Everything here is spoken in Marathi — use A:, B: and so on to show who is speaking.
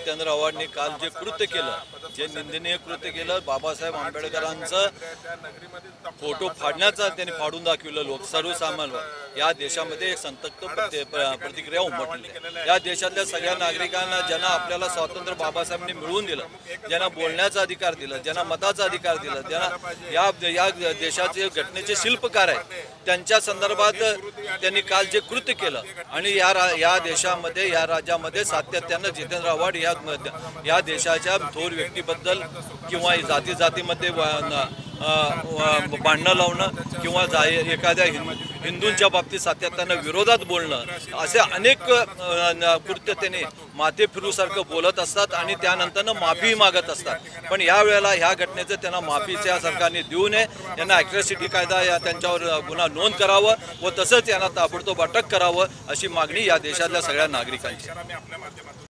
A: जितेंद्र आव्हाडांनी काल जे कृत्य केलं, जे निंदनीय कृत्य केलं, बाबासाहेब आंबेडकरांचं फोटो फाडण्याचा त्यांनी फाडून दाखवलं. सर्वसामान्य या देशामध्ये एक संतप्त प्रतिक्रिया उमटली. या देशातल्या सगळ्या नागरिकांना, ज्यांना आपल्याला स्वातंत्र्य बाबासाहेबांनी मिळवून दिलं, ज्यांना बोलण्याचा अधिकार दिला, ज्यांना मताचा अधिकार दिला, ज्यांना या देशाचे घटनेचे शिल्पकार आहेत, त्यांच्या संदर्भात त्यांनी काल जे कृत्य केलं आणि या देशामध्ये, या राज्यामध्ये सातत्यानं जितेंद्र आव्हाड या देशाच्या थोर व्यक्तीबद्दल किंवा जातीमध्ये भांडणं लावणं किंवा एखाद्या हिंदूंच्या बाबतीत सातत्यानं विरोधात बोलणं, असे अनेक कृत्य त्यांनी माथे फिरूसारखं बोलत असतात आणि त्यानंतरनं माफी मागत असतात. पण यावेळेला ह्या घटनेचं त्यांना माफीच्या सरकारने देऊ नये. त्यांना ॲट्रॉसिटी कायदा त्यांच्यावर गुन्हा नोंद करावं व तसंच यांना ताबडतोब अटक करावं, अशी मागणी या देशातल्या सगळ्या नागरिकांची.